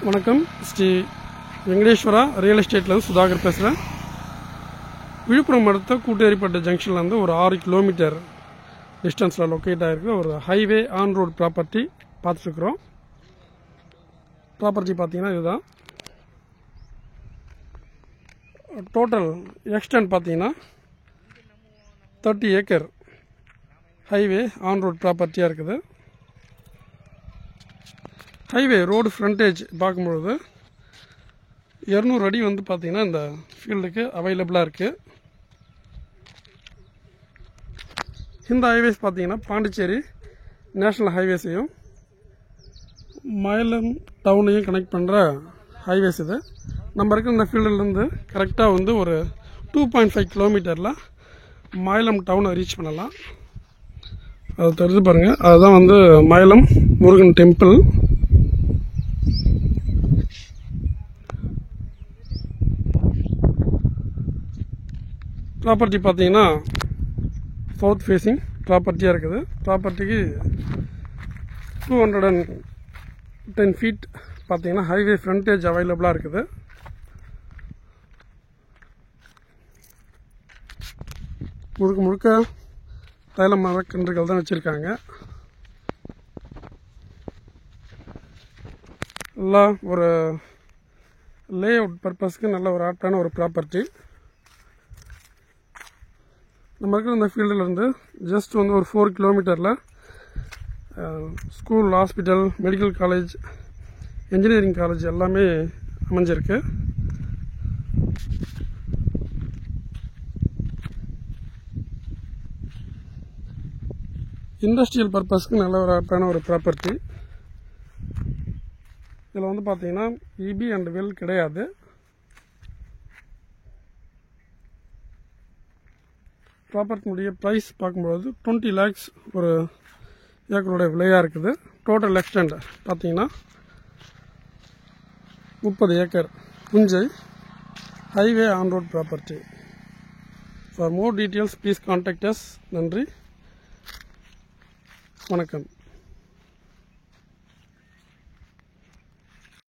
வணக்கம். ஸ்ரீ வெங்கடேஸ்வரா ரியல் எஸ்டேட்லேருந்து சுதாகர் பேசுகிறேன். விழுப்புரம் அடுத்த கூட்டேரிப்பட்ட ஜங்ஷன்லேருந்து ஒரு 6 கிலோமீட்டர் டிஸ்டன்ஸில் லொக்கேட் ஆகிருக்கு ஒரு ஹைவே ஆன் ரோடு ப்ராப்பர்ட்டி பார்த்துட்ருக்குறோம். ப்ராப்பர்ட்டி பார்த்தீங்கன்னா இதுதான். டோட்டல் எக்ஸ்டென்ட் பார்த்தீங்கன்னா 30 ஏக்கர் ஹைவே ஆன் ரோடு ப்ராப்பர்ட்டியாக இருக்குது. ஹைவே ரோடு ஃப்ரண்டேஜ் பார்க்கும்பொழுது 200 அடி வந்து பார்த்திங்கன்னா இந்த ஃபீல்டுக்கு அவைலபிளாக இருக்குது. இந்த ஹைவேஸ் பார்த்திங்கன்னா பாண்டிச்சேரி நேஷ்னல் ஹைவேஸையும் மயிலம் டவுனையும் கனெக்ட் பண்ணுற ஹைவேஸ் இது. நம்ம இருக்கிற இந்த ஃபீல்டுலேருந்து கரெக்டாக வந்து ஒரு 2.5 கிலோமீட்டரில் மயிலம் டவுனை ரீச் பண்ணலாம். அது தெரிஞ்சு பாருங்கள், அதுதான் வந்து மயிலம் முருகன் டெம்பிள். ப்ராப்பர்ட்டி பார்த்தீங்கன்னா சவுத் ஃபேஸிங் ப்ராப்பர்ட்டியாக இருக்குது. ப்ராப்பர்ட்டிக்கு 210 ஃபீட் பார்த்தீங்கன்னா ஹைவே ஃப்ரண்டேஜ் அவைலபிளாக இருக்குது. முழுக்க முழுக்க தைல மரக்கன்றுகள் தான் வச்சுருக்காங்க. எல்லாம் ஒரு லே அவுட் பர்பஸ்க்கு நல்ல ஒரு ஆப்டான ஒரு ப்ராப்பர்ட்டி. நம்ம இருக்கிற இந்த ஃபீல்டிலேருந்து ஜஸ்ட் வந்து ஒரு 4 கிலோமீட்டரில் school, hospital, medical college, engineering college எல்லாமே அமைஞ்சிருக்கு. இண்டஸ்ட்ரியல் பர்பஸ்க்கு நல்ல ஒரு ஆப்டான ஒரு ப்ராப்பர்ட்டி. இதில் வந்து பார்த்தீங்கன்னா இபி அண்ட் வெல் கிடையாது. ப்ராப்பர்ட்டினுடைய ப்ரைஸ் பார்க்கும்போது 20 lakhs ஒரு ஏக்கருடைய விலையாக இருக்குது. டோட்டல் எக்ஸ்டெண்ட் பார்த்தீங்கன்னா 30 acre Punjai highway on road property. For more details please contact as. நன்றி, வணக்கம்.